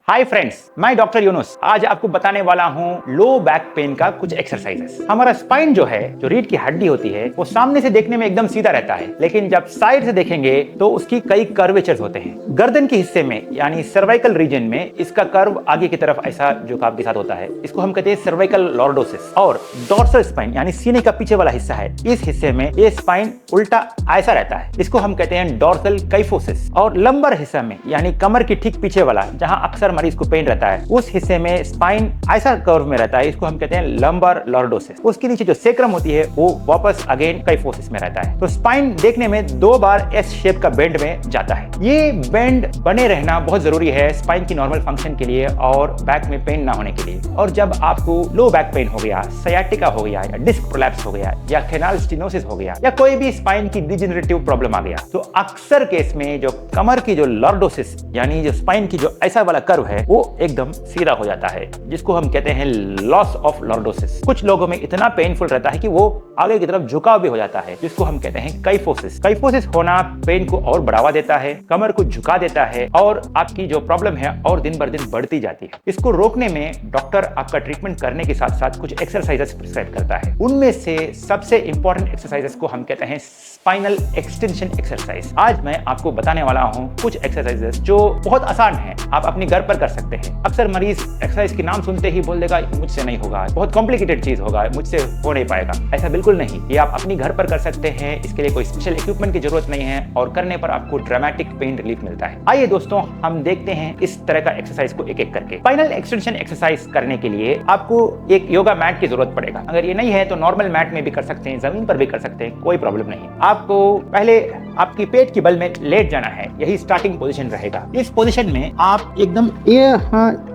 Hi friends, मैं doctor Yunus आज आपको बताने वाला हूँ लो बैक पेन का कुछ एक्सरसाइजेस। हमारा स्पाइन जो है, जो रीढ़ की हड्डी होती है, वो सामने से देखने में एकदम सीधा रहता है, लेकिन जब साइड से देखेंगे तो उसकी कई कर्वेचर्स होते हैं। गर्दन के हिस्से में यानी सर्वाइकल रीजन में इसका कर्व आगे की तरफ ऐसा झुकाव के साथ होता है, इसको हम कहते हैं सर्वाइकल लॉर्डोसिस। और डॉर्सल स्पाइन यानी सीने का पीछे वाला हिस्सा है, इस हिस्से में ये स्पाइन उल्टा ऐसा रहता है, इसको हम कहते हैं डॉर्सल काइफोसिस। और लंबर हिस्सा में यानी कमर की ठीक पीछे वाला, जहां अक्सर मरीज को पेन रहता है, उस हिस्से में स्पाइन ऐसा कर्व में रहता है, इसको हम कहते हैं लंबर लॉर्डोसिस। उसके नीचे जो सेक्रम होती है वो वापस अगेन काइफोसिस में रहता है। तो स्पाइन देखने में दो बार एस शेप का बेंड में जाता है। ये बेंड बने रहना बहुत जरूरी है स्पाइन की नॉर्मल फंक्शन के लिए और बैक में पेन ना होने के लिए। और जब आपको लो बैक पेन हो गया, सयाटिका हो गया, या डिस्क प्रोलैप्स हो गया, या कैनाल स्टेनोसिस हो गया, या कोई भी स्पाइन की डिजेनरेटिव प्रॉब्लम आ गया, तो अक्सर केस में जो कमर की जो लॉर्डोसिस यानी जो स्पाइन की जो ऐसा वाला कर्व है वो एकदम सीधा हो जाता है, जिसको हम कहते हैं लॉस ऑफ लॉर्डोसिस। कुछ लोगों में इतना पेनफुल रहता है कि वो आगे की तरफ झुकाव भी हो जाता है, जिसको हम कहते हैं काइफोसिस। काइफोसिस होना पेन को और बढ़ावा देता है, कमर को झुका देता है और आपकी जो प्रॉब्लम है और दिन बर दिन बढ़ती जाती है। इसको रोकने में डॉक्टर आपका ट्रीटमेंट करने के साथ साथ कुछ एक्सरसाइजेस प्रिस्क्राइब करता है। उनमें से सबसे इंपॉर्टेंट एक्सरसाइजेस को हम कहते हैं स्पाइनल एक्सटेंशन एक्सरसाइज। आज मैं आपको बताने वाला हूं कुछ एक्सरसाइजेस जो बहुत आसान है, आप अपने घर पर कर सकते हैं। अक्सर मरीज एक्सरसाइज के नाम सुनते ही बोल देगा मुझसे नहीं होगा, बहुत कॉम्प्लिकेटेड चीज होगा, मुझसे हो नहीं पाएगा। ऐसा बिल्कुल नहीं, ये आप अपनी घर पर कर सकते हैं। इसके लिए कोई स्पेशल इक्विपमेंट की जरूरत नहीं है और करने पर आपको ड्रामेटिक पेन रिलीफ मिलता है। आइए दोस्तों, हम देखते हैं इस तरह का एक्सरसाइज को एक एक करके। स्पाइनल एक्सटेंशन एक्सरसाइज करने के लिए आपको एक योगा मैट की जरूरत पड़ेगा। अगर ये नहीं है तो नॉर्मल मैट में भी कर सकते हैं, जमीन पर भी कर सकते हैं, कोई प्रॉब्लम नहीं। आपको पहले आपकी पेट की बल में लेट जाना है, यही स्टार्टिंग पोजीशन रहेगा। इस पोजीशन में आप एकदम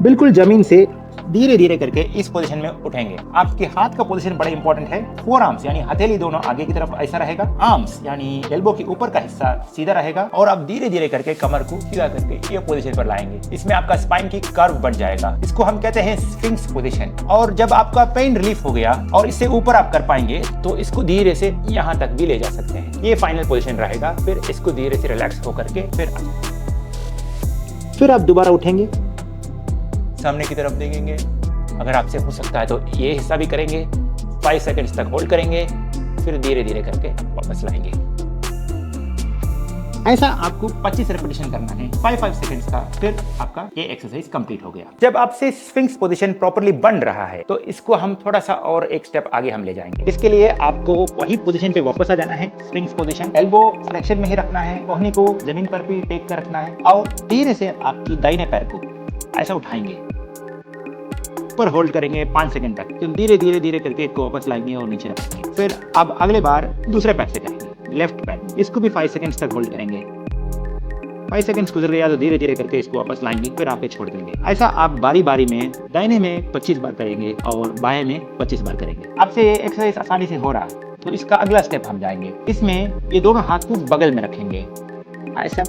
बिल्कुल जमीन से धीरे धीरे करके इस पोजीशन में उठेंगे। आपके हाथ का पोजीशन बड़ा इंपॉर्टेंट है। फोर आर्म्स यानी हथेली दोनों आगे की तरफ ऐसा रहेगा, आर्म्स यानी एल्बो के ऊपर का हिस्सा सीधा रहेगा और आप धीरे धीरे करके कमर को सीधा करके ये पोजीशन पर लाएंगे। इसमें आपका स्पाइन की कर्व बन जाएगा, इसको हम कहते हैं स्फिंक्स पोजीशन। और जब आपका पेन रिलीफ हो गया और इससे ऊपर आप कर पाएंगे तो इसको धीरे से यहाँ तक भी ले जा सकते हैं। ये फाइनल पोजीशन रहेगा। फिर इसको धीरे से रिलैक्स होकर के फिर आप दोबारा उठेंगे, सामने की तरफ देखेंगे। अगर आपसे हो सकता है तो ये हिस्सा भी करेंगे। 5 सेकंड्स तक होल्ड करेंगे, फिर धीरे धीरे करके वापस लाएंगे। ऐसा आपको 25 रेपिटेशन करना है, 5 सेकंड्स का। फिर आपका ये एक्सरसाइज कंप्लीट हो गया। जब आपसे स्फिंक्स पोजीशन प्रॉपर्ली बन रहा है तो इसको हम थोड़ा सा और एक स्टेप आगे हम ले जाएंगे। इसके लिए आपको वही पोजीशन पे वापस आ जाना है, स्फिंक्स पोजीशन। एल्बो फ्लेक्शन में ही रखना है, कोहनी को जमीन पर भी टेक कर रखना है और धीरे से आपकी दाहिने पैर को ऐसा उठाएंगे, ऊपर होल्ड करेंगे 5 सेकंड तक। फिर धीरे धीरे धीरे करके इसको वापस लाएंगे और नीचे रखेंगे। फिर अब अगले बार दूसरे पैर से करेंगे, लेफ्ट पैर, इसको भी 5 सेकंड्स तक होल्ड करेंगे। 5 सेकंड्स गुजर गया तो धीरे धीरे करके इसको वापस लाएंगे, फिर आप छोड़ देंगे। ऐसा आप बारी बारी में दाहिने में 25 बार करेंगे और बाएं में 25 बार करेंगे। आपसे ये एक्सरसाइज आसानी से हो रहा है तो इसका अगला स्टेप हम जाएंगे। इसमें ये दोनों हाथ को बगल में रखेंगे, ऐसा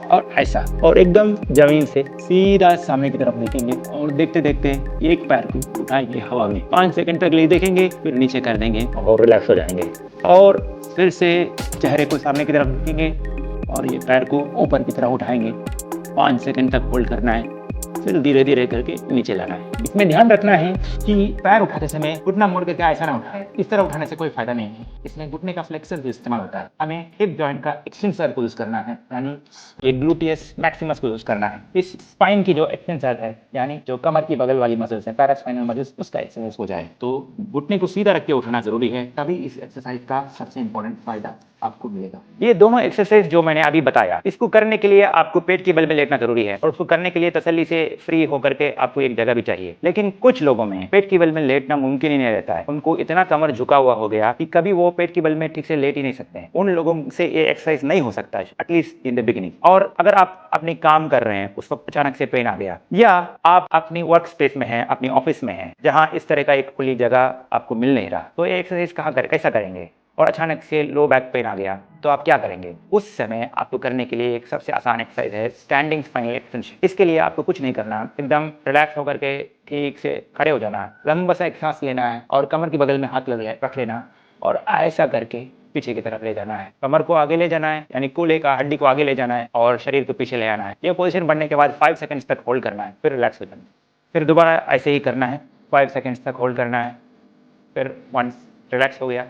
और ऐसा, और एकदम जमीन से सीधा सामने की तरफ देखेंगे और देखते देखते एक पैर को उठाएंगे हवा में। 5 सेकंड तक ले देखेंगे, फिर नीचे कर देंगे और रिलैक्स हो जाएंगे। और फिर से चेहरे को सामने की तरफ देखेंगे और ये पैर को ऊपर की तरफ उठाएंगे। 5 सेकंड तक होल्ड करना है, फिर धीरे धीरे करके नीचे लाना है। इसमें ध्यान रखना है कि पैर उठाते समय घुटना मोड़ करके ऐसा ना उठाए, इस तरह उठाने से कोई फायदा नहीं है। इसमें घुटने का फ्लेक्सर भी इस्तेमाल होता है। हमें हिप जॉइंट का एक्सटेंसर को यूज करना है, यानी एक ग्लूटियस मैक्सिमस को यूज करना है। इस स्पाइन की जो एक्सटेंसर है, यानी जो कमर की बगल वाली मसल्स है, पैरास्पाइनल मसल्स, उसका एक्सरसाइज हो जाए तो घुटने को सीधा रख के उठाना जरूरी है, तभी इस एक्सरसाइज का सबसे इंपॉर्टेंट फायदा आपको मिलेगा। ये दोनों एक्सरसाइज जो मैंने अभी बताया, इसको करने के लिए आपको पेट की बल में लेटना जरूरी है और उसको करने के लिए तसल्ली से फ्री होकर के आपको एक जगह भी चाहिए। लेकिन कुछ लोगों में पेट की बल में लेटना मुमकिन ही नहीं रहता है। उनको इतना कमर झुका हुआ हो गया कि कभी वो पेट की बल में ठीक से लेट ही नहीं सकते हैं। उन लोगों से ये एक्सरसाइज नहीं हो सकता है, एटलीस्ट इन द बिगिनिंग। और अगर आप अपनी काम कर रहे हैं, उस वक्त अचानक से पेन आ गया, या आप अपनी वर्क स्पेस में हैं, अपनी ऑफिस में हैं, जहां इस तरह का एक खुली जगह आपको मिल नहीं रहा, तो ये एक्सरसाइज कैसा करेंगे? और अचानक से लो बैक पेन आ गया तो आप क्या करेंगे? उस समय आपको करने के लिए एक सबसे आसान एक्सरसाइज है स्टैंडिंग स्पाइनल एक्सटेंशन। इसके लिए आपको कुछ नहीं करना, एकदम रिलैक्स होकर के ठीक से खड़े हो जाना है, लंबा सा एक सांस लेना है और कमर की बगल में हाथ रख लेना और ऐसा करके पीछे की तरफ ले जाना है, कमर को आगे ले जाना है, यानी कूल्हे का हड्डी को आगे ले जाना है और शरीर को पीछे ले आना है। ये पोजीशन बनने के बाद 5 सेकंड्स तक होल्ड करना है, फिर रिलैक्स हो जाना है। फिर दोबारा ऐसे ही करना है, 5 सेकंड्स तक होल्ड करना है, फिर वंस रिलैक्स हो गया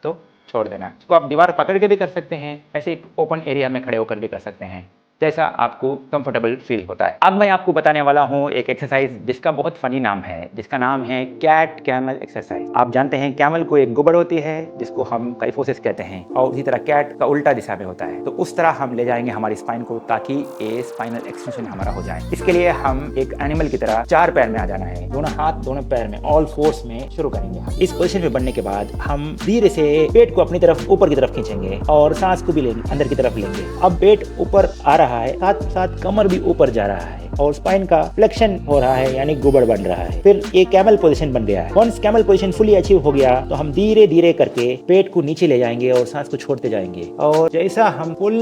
तो छोड़ देना है। इसको आप दीवार पकड़ के भी कर सकते हैं, ऐसे ओपन एरिया में खड़े होकर भी कर सकते हैं, जैसा आपको कंफर्टेबल फील होता है। अब मैं आपको बताने वाला हूँ एक एक्सरसाइज जिसका बहुत फनी नाम है, जिसका नाम है कैट कैमल एक्सरसाइज। आप जानते हैं कैमल को एक गुबड़ होती है जिसको हम काइफोसिस कहते हैं, और उसी तरह कैट का उल्टा दिशा में होता है। तो उस तरह हम ले जाएंगे हमारी स्पाइन को ताकि ये स्पाइनल एक्सटेंशन हमारा हो जाए। इसके लिए हम एक एनिमल की तरह 4 पैर में आ जाना है, दोनों हाथ दोनों पैर में ऑल फोर्स में शुरू करेंगे। इस पोजीशन में बनने के बाद हम धीरे से पेट को अपनी तरफ ऊपर की तरफ खींचेंगे और सांस को भी लेंगे, अंदर की तरफ लेंगे। अब पेट ऊपर आ रहा है, साथ साथ कमर भी ऊपर जा रहा है और स्पाइन का फ्लेक्शन हो रहा है, यानी गुबड़ बन रहा है। फिर ये कैमल पोजीशन बन गया है। Once camel position fully achieve हो गया तो हम धीरे धीरे करके पेट को नीचे ले जाएंगे और सांस को छोड़ते जाएंगे। और जैसा हम फुल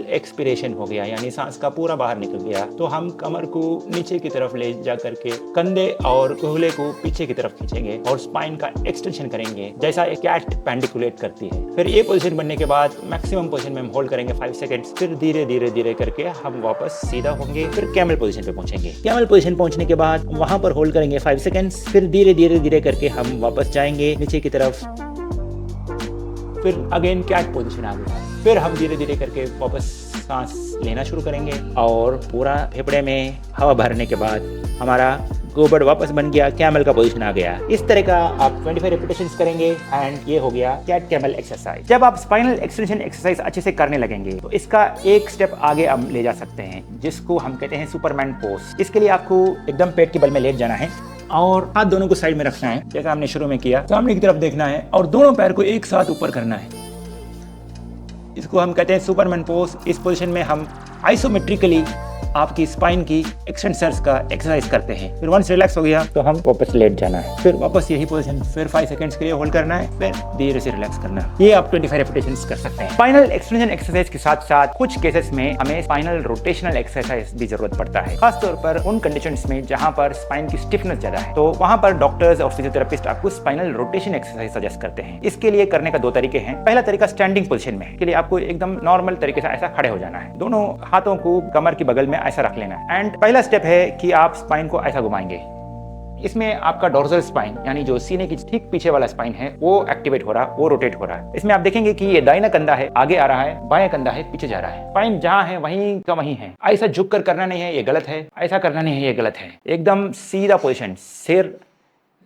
एक्सपिरेशन हो गया, यानी सांस का पूरा बाहर निकल गया, तो हम कमर को नीचे की तरफ ले जा करके कंधे और कूल्हे को पीछे की तरफ खींचेंगे और स्पाइन का एक्सटेंशन करेंगे, जैसा एक कैट पेंडिकुलेट करती है। फिर ये पोजीशन बनने के बाद मैक्सिमम पोजीशन में हम होल्ड करेंगे 5 सेकंड्स, फिर धीरे धीरे धीरे करके हम वापस सीधा होंगे, फिर कैमल पोजीशन पे पहुंचेंगे। कैमल पोजीशन पहुंचने के बाद वहां पर होल्ड करेंगे 5 सेकंड्स, फिर धीरे धीरे धीरे करके हम वापस जाएंगे नीचे की तरफ, फिर अगेन कैट पोजीशन आ गया। फिर हम धीरे धीरे करके वापस सांस लेना शुरू करेंगे और पूरा फेफड़े में हवा भरने के बाद हमारा गुबड़ वापस बन गया, कैमल का पोजीशन आ गया। इस तरह का आप 25 रेपिटेशंस करेंगे एंड ये हो गया कैट कैमल एक्सरसाइज। जब आप स्पाइनल एक्सटेंशन एक्सरसाइज अच्छे से करने लगेंगे तो इसका एक स्टेप आगे आप ले जा सकते हैं, जिसको हम कहते हैं सुपरमैन पोज। इसके लिए आपको एकदम पेट के बल में लेट जाना है और हाथ दोनों को साइड में रखना है, जैसा हमने शुरू में किया। सामने की तरफ देखना है और दोनों पैर को एक साथ ऊपर करना है। इसको हम कहते हैं सुपरमैन पोज। इस पोजीशन में हम आइसोमेट्रिकली आपकी स्पाइन की एक्सटेंसर्स का एक्सरसाइज करते हैं। फिर वंस रिलैक्स हो गया तो हम वापस लेट जाना है, फिर वापस यही पोजीशन, फिर 5 सेकंड्स के लिए होल्ड करना है, फिर धीरे से रिलैक्स करना है। ये आप 25 रेपिटेशंस कर सकते हैं। स्पाइनल एक्सटेंशन एक्सरसाइज के साथ साथ कुछ केसेस में हमें स्पाइनल रोटेशनल एक्सरसाइज भी जरूरत पड़ता है, खासतौर पर उन कंडीशंस में जहां पर स्पाइन की स्टिफनेस ज्यादा है, तो वहां पर डॉक्टर्स और फिजियोथेरेपिस्ट आपको स्पाइनल रोटेशन एक्सरसाइज सजेस्ट करते हैं। इसके लिए करने का 2 तरीके हैं। पहला तरीका स्टैंडिंग पोजीशन में, के लिए आपको एकदम नॉर्मल तरीके से ऐसा खड़े हो जाना है, दोनों हाथों को कमर की बगल में ऐसा रख लेना है। एंड पहला स्टेप है कि आप स्पाइन को ऐसा घुमाएंगे। इसमें आपका डोर्सल स्पाइन, यानी जो सीने की ठीक पीछे वाला स्पाइन है, वो एक्टिवेट हो रहा है, वो रोटेट हो रहा है। इसमें आप देखेंगे कि ये दाहिना कंधा है आगे आ रहा है, बाएं कंधा है पीछे जा रहा है। स्पाइन जहां है वहीं का वहीं है। ऐसा झुक कर करना नहीं है, ये गलत है। ऐसा करना नहीं है, ये गलत है। एकदम सीधा पोजीशन, सिर,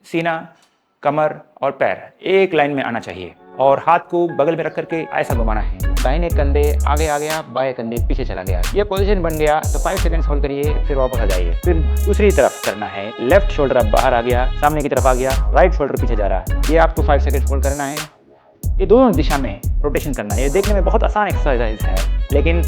सीना, कमर और पैर एक लाइन में आना चाहिए और हाथ को बगल में रख करके ऐसा घुमाना है। दाहिने कंधे आगे आ गया, बाएं कंधे पीछे चला गया। ये पोजीशन बन गया तो 5 सेकंड्स होल्ड करिए, फिर वापस आ जाइए। फिर दूसरी तरफ करना है। लेफ्ट शोल्डर अब बाहर आ गया, सामने की तरफ आ गया, राइट शोल्डर पीछे जा रहा है। ये आपको 5 सेकंड्स होल्ड करना है। ये दोनों दिशा में रोटेशन करना है। ये देखने में बहुत आसान एक्सरसाइज है, लेकिन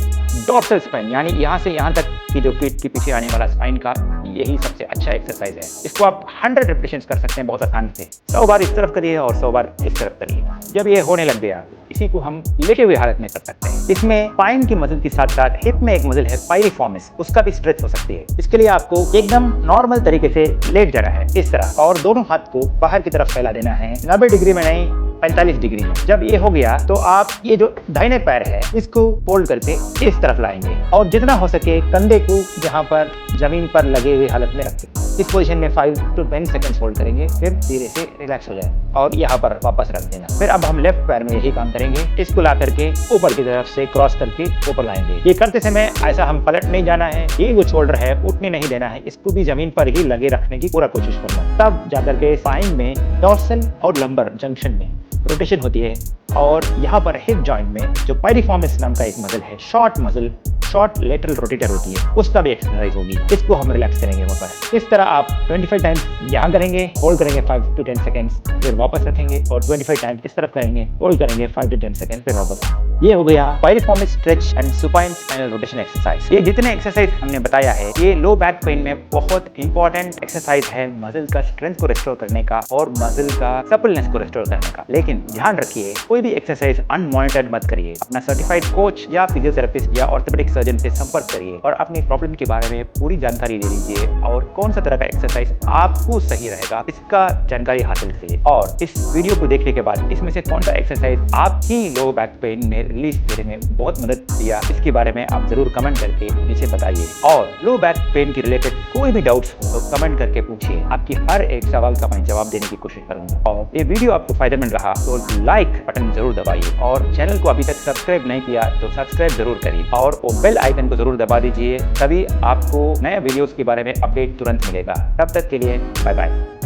डॉर्सल स्पाइन, यानी यहाँ से यहाँ तक की जो पीठ के पीछे आने वाला स्पाइन का, यही सबसे अच्छा एक्सरसाइज है। इसको आप 100 रेपिटेशंस कर सकते हैं बहुत आसान से। 100 बार इस तरफ करिए और 100 बार इस तरफ करिए। जब ये होने लग गया, इसी को हम लेटे हुए हालत में कर सकते हैं। इसमें स्पाइन की मसल के साथ साथ हिप में एक मसल है पाइरिफॉर्मिस, उसका भी स्ट्रेच हो सकती है। इसके लिए आपको एकदम नॉर्मल तरीके से लेट जाना है इस तरह, और दोनों हाथ को बाहर की तरफ फैला देना है, 90 डिग्री में नहीं, 45 डिग्री में। जब ये हो गया तो आप ये जो दाहिने पैर है इसको फोल्ड करके इस तरफ लाएंगे और जितना हो सके कंधे को जहां पर जमीन पर लगे हुए हालत में रखें। इस पोजीशन में 5 to 10 सेकंड्स होल्ड करेंगे, फिर धीरे से रिलैक्स हो जाए और यहाँ पर वापस रख देना। फिर अब हम लेफ्ट पैर में यही काम करेंगे। इसको ला करके ऊपर की तरफ से क्रॉस करके ऊपर लाएंगे। ये करते समय ऐसा हम पलट नहीं जाना है, ये जो शोल्डर है उठने नहीं देना है, इसको भी जमीन पर ही लगे रखने की पूरा कोशिश करना। तब जाकर के स्पाइन में डॉर्सल और लंबर जंक्शन में रोटेशन होती है और यहाँ पर हिप जॉइंट में जो पाइरिफॉर्मिस नाम का एक मसल है, short muscle, short lateral rotator होती है, उसका भी एक्सरसाइज होगी। इसको हम रिलैक्स करेंगे वापस। इस तरह आप 25 टाइम्स यहाँ करेंगे, होल्ड करेंगे 5 to 10 सेकंड्स, फिर वापस रखेंगे और 25 टाइम्स इस तरफ करेंगे, होल्ड करेंगे 5 to 10 सेकंड्स, फिर वापस। ये हो गया piriformis stretch and supine spinal rotation exercise. ये जितने एक्सरसाइज हमने बताया है, ये लो बैक पेन में बहुत इंपॉर्टेंट एक्सरसाइज है, मसल का स्ट्रेंथ को रिस्टोर करने का और मसल का सपलनेस को रिस्टोर करने का। लेकिन ध्यान रखिए, कोई भी एक्सरसाइज अनमॉनिटर्ड मत करिए। अपना सर्टिफाइड कोच या फिजियोथेरेपिस्ट या ऑर्थोपेडिक सर्जन से संपर्क करिए और अपनी प्रॉब्लम के बारे में पूरी जानकारी ले लीजिए और कौन सा तरह का एक्सरसाइज आपको सही रहेगा इसका जानकारी हासिल करिए। और इस वीडियो को देखने के बाद इसमें से कौन सा एक्सरसाइज आपकी लो बैक पेन में रिलीज देने में बहुत मदद किया इसके बारे में आप जरूर कमेंट करके नीचे बताइए। और लो बैक पेन के रिलेटेड कोई भी डाउट्स हो तो कमेंट करके पूछिए, आपकी हर एक सवाल का मैं जवाब देने की कोशिश करूंगा। और ये वीडियो आपको फायदेमंद रहा तो लाइक बटन जरूर दबाइए और चैनल को अभी तक सब्सक्राइब नहीं किया तो सब्सक्राइब जरूर करिए और वो बेल आइकन को जरूर दबा दीजिए, तभी आपको नए वीडियोस के बारे में अपडेट तुरंत मिलेगा। तब तक के लिए बाय बाय।